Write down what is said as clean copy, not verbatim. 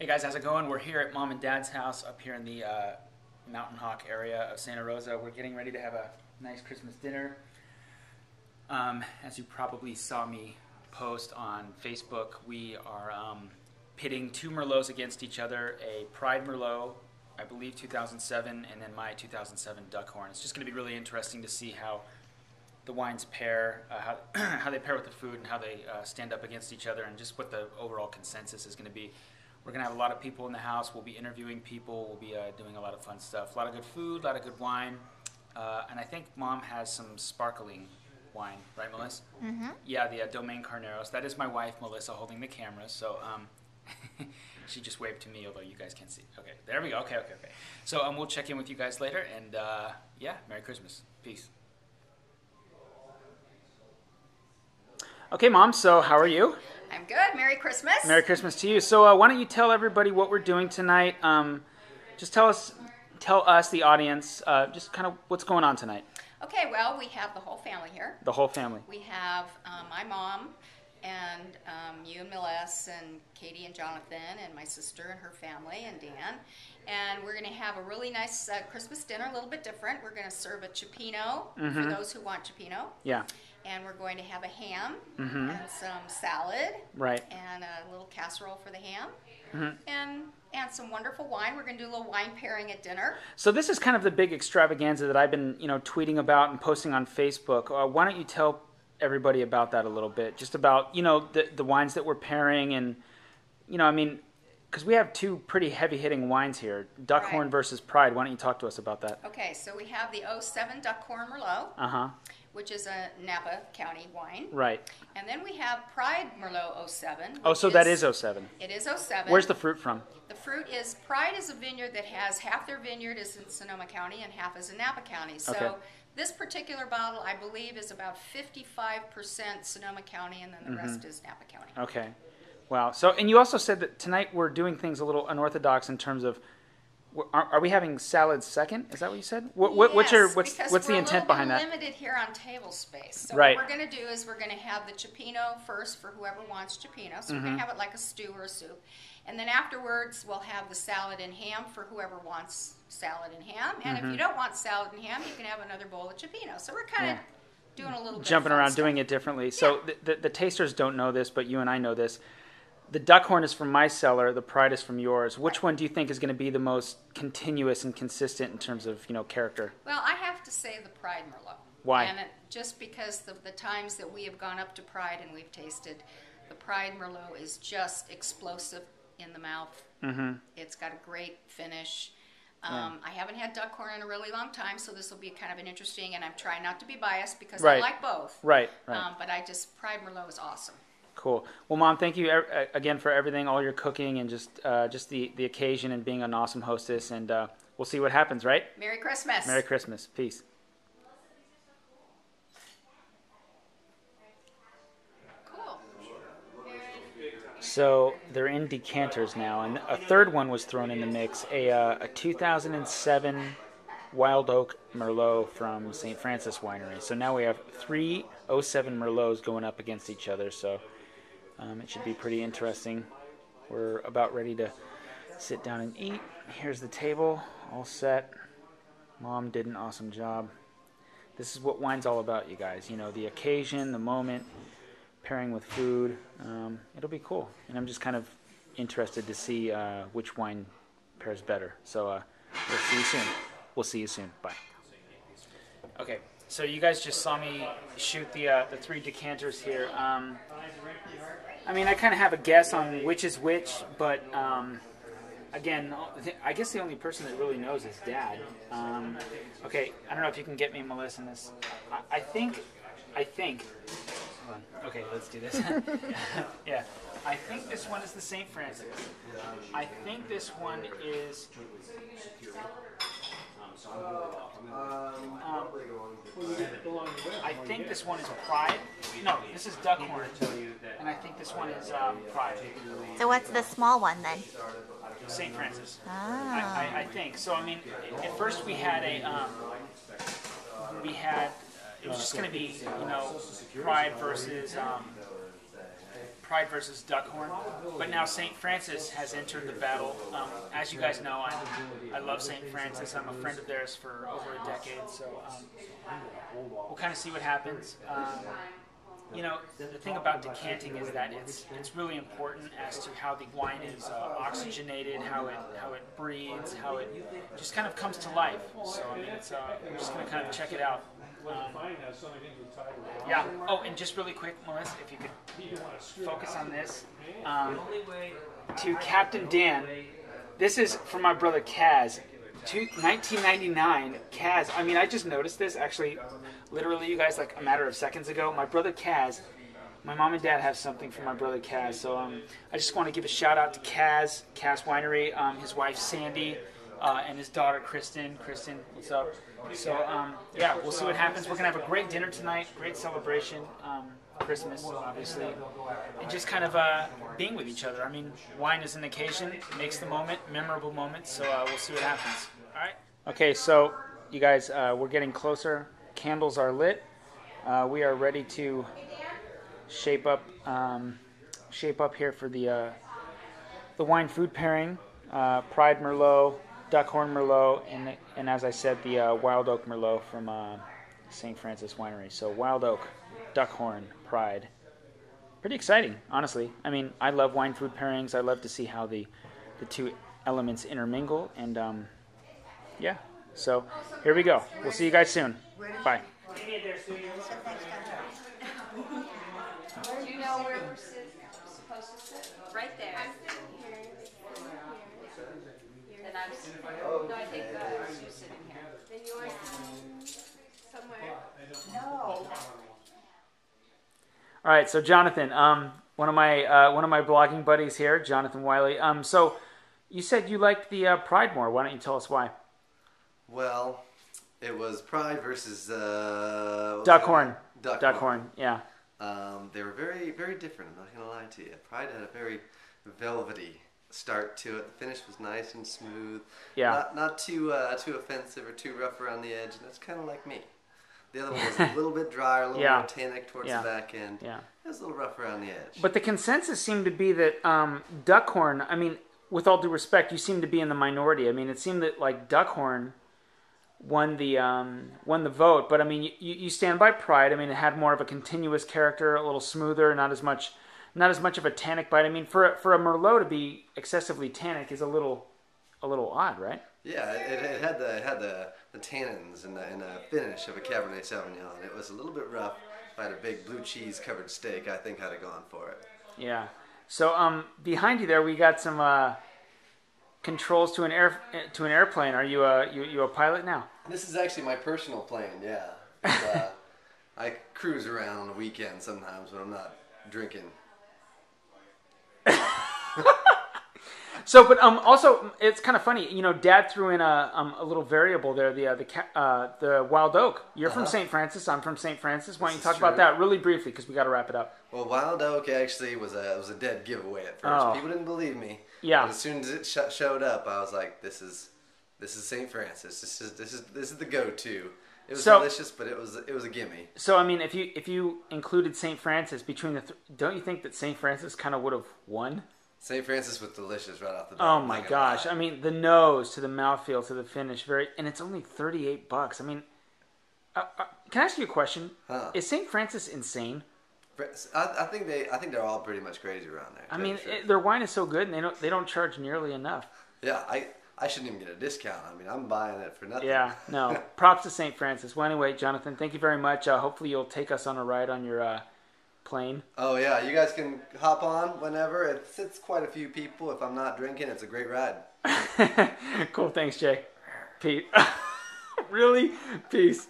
Hey guys, how's it going? We're here at Mom and Dad's house up here in the Mountain Hawk area of Santa Rosa. We're getting ready to have a nice Christmas dinner. As you probably saw me post on Facebook, we are pitting two Merlots against each other, a Pride Merlot, I believe 2007, and then my 2007 Duckhorn. It's just going to be really interesting to see how the wines pair, how they pair with the food and how they stand up against each other, and just what the overall consensus is going to be. We're going to have a lot of people in the house. We'll be interviewing people. We'll be doing a lot of fun stuff. A lot of good food, a lot of good wine. And I think Mom has some sparkling wine, right, Melissa? Mm-hmm. Yeah, the Domaine Carneros. That is my wife, Melissa, holding the camera. So she just waved to me, although you guys can't see. Okay, there we go. Okay. So we'll check in with you guys later. And yeah, Merry Christmas. Peace. Okay, Mom, so how are you? I'm good. Merry Christmas. Merry Christmas to you. So why don't you tell everybody what we're doing tonight? Just tell us, the audience, just kind of what's going on tonight. Okay, well, we have the whole family here. The whole family. We have my mom and you and Melissa and Katie and Jonathan and my sister and her family and Dan. And we're going to have a really nice Christmas dinner, a little bit different. We're going to serve a cioppino for those who want cioppino. Yeah. And we're going to have a ham and some salad. Right. And a little casserole for the ham. And some wonderful wine. We're going to do a little wine pairing at dinner. So this is kind of the big extravaganza that I've been, tweeting about and posting on Facebook. Why don't you tell everybody about that a little bit? Just about, the wines that we're pairing and, because we have two pretty heavy-hitting wines here, Duckhorn versus Pride. Why don't you talk to us about that? Okay, so we have the 07 Duckhorn Merlot, which is a Napa County wine. Right. And then we have Pride Merlot 07. Oh, so that is 07. It is 07. Where's the fruit from? The fruit is, Pride is a vineyard that has half their vineyard is in Sonoma County and half is in Napa County. So this particular bottle, I believe, is about 55% Sonoma County, and then the rest is Napa County. Okay. Wow. So, and you also said that tonight we're doing things a little unorthodox in terms of, are we having salad second? Is that what you said? Yes, what's the intent behind that? We're limited here on table space. So what we're going to do is we're going to have the cioppino first for whoever wants cioppino. So we're going to have it like a stew or a soup. And then afterwards we'll have the salad and ham for whoever wants salad and ham. And if you don't want salad and ham, you can have another bowl of cioppino. So we're kind of doing a little bit jumping around, doing it differently. So the tasters don't know this, but you and I know this. The Duckhorn is from my cellar. The Pride is from yours. Which one do you think is going to be the most continuous and consistent in terms of character? Well, I have to say the Pride Merlot. Why? And just because of the times that we have gone up to Pride and we've tasted, the Pride Merlot is just explosive in the mouth. It's got a great finish. I haven't had Duckhorn in a really long time, so this will be kind of an interesting, and I'm trying not to be biased because I like both. Right. But Pride Merlot is awesome. Cool. Well, Mom, thank you again for everything, all your cooking, and just the occasion and being an awesome hostess. And we'll see what happens, right? Merry Christmas. Merry Christmas. Peace. Cool. So they're in decanters now, and a third one was thrown in the mix, a 2007 Wild Oak Merlot from St. Francis Winery. So now we have 3 07 Merlots going up against each other. So it should be pretty interesting. We're about ready to sit down and eat. Here's the table, all set. Mom did an awesome job. This is what wine's all about, you guys. The occasion, the moment, pairing with food. It'll be cool. And I'm just kind of interested to see which wine pairs better. So we'll see you soon. We'll see you soon. Bye. Okay, so you guys just saw me shoot the 3 decanters here. I kind of have a guess on which is which, but again, I guess the only person that really knows is Dad. Okay, I don't know if you can get me, Melissa, in this. I think. Hold on. Okay, let's do this. Yeah, I think this one is the St. Francis. I think this one is. I think this one is Pride. No, this is Duckhorn. And I think this one is Pride. So what's the small one then? St. Francis. I think. So, at first we had it was just going to be, Pride versus Pride versus Duckhorn, but now St. Francis has entered the battle. As you guys know, I love St. Francis. I'm a friend of theirs for over a decade, so we'll kind of see what happens. You know, the thing about decanting is that it's really important as to how the wine is oxygenated, how it breathes, how it just kind of comes to life. So I mean, we're just going to kind of check it out. Yeah. Oh, and just really quick, Melissa, if you could focus on this. To Captain Dan, this is from my brother Kaz. 1999, Kaz. I mean, I just noticed this actually. Literally, you guys, like a matter of seconds ago, my brother Kaz, my mom and dad have something for my brother Kaz. So I just want to give a shout out to Kaz Winery, his wife Sandy, and his daughter Kristen. Kristen, what's up? So yeah, we'll see what happens. We're gonna have a great dinner tonight, great celebration, Christmas obviously, and just kind of being with each other. I mean, wine is an occasion, makes the moment, memorable moment. So we'll see what happens. All right. Okay, so you guys, we're getting closer. Candles are lit. We are ready to shape up here for the wine food pairing. Pride Merlot, Duckhorn Merlot, and as I said, the Wild Oak Merlot from St. Francis Winery. So Wild Oak, Duckhorn, Pride. Pretty exciting, honestly. I mean, I love wine food pairings. I love to see how the two elements intermingle, and yeah. So here we go. We'll see you guys soon. Bye. Do you know where we're supposed to sit? Right there. And no, I think Sue's sitting here. Then yours somewhere. No. All right, so Jonathan, one of my blogging buddies here, Jonathan Wiley. So you said you liked the Pride more. Why don't you tell us why? Well, it was Pride versus Duckhorn. Duckhorn. Yeah. They were very, very different. I'm not gonna lie to you. Pride had a very velvety start to it. The finish was nice and smooth. Yeah. Not too offensive or too rough around the edge. And that's kind of like me. The other one was a little bit drier, a little more tannic towards the back end. Yeah. It was a little rough around the edge. But the consensus seemed to be that Duckhorn. I mean, with all due respect, you seem to be in the minority. I mean, it seemed that like Duckhorn won the vote, but I mean, you stand by Pride. I mean, it had more of a continuous character, a little smoother, not as much of a tannic bite. I mean, for a Merlot to be excessively tannic is a little odd, right? Yeah, it had the tannins and the finish of a Cabernet Sauvignon. It was a little bit rough. If I had a big blue cheese covered steak, I think I'd have gone for it. Yeah. So behind you there, we got some controls to an airplane. Are you a pilot now? This is actually my personal plane, yeah. I cruise around on the weekend sometimes when I'm not drinking. So, but also it's kind of funny. You know, Dad threw in a little variable there. The Wild Oak. You're from St. Francis. I'm from St. Francis. Why don't you talk about that really briefly because we got to wrap it up. Well, Wild Oak actually was a dead giveaway at first. Oh. People didn't believe me. Yeah. But as soon as it showed up, I was like, "This is St. Francis. This is the go-to." It was delicious, but it was a gimme. So I mean, if you included St. Francis between the, don't you think that St. Francis kind of would have won? St. Francis was delicious right off the bat. Oh my gosh! I mean, the nose to the mouthfeel to the finish, and it's only $38. I mean, can I ask you a question? Huh. Is St. Francis insane? I think they're all pretty much crazy around there. I mean, their wine is so good, and they don't charge nearly enough. Yeah, I shouldn't even get a discount. I mean, I'm buying it for nothing. Yeah, no. Props to St. Francis. Well, anyway, Jonathan, thank you very much. Hopefully, you'll take us on a ride on your plane. Oh yeah, you guys can hop on whenever. It sits quite a few people. If I'm not drinking, it's a great ride. Cool. Thanks, Jay. Pete. Really? Peace.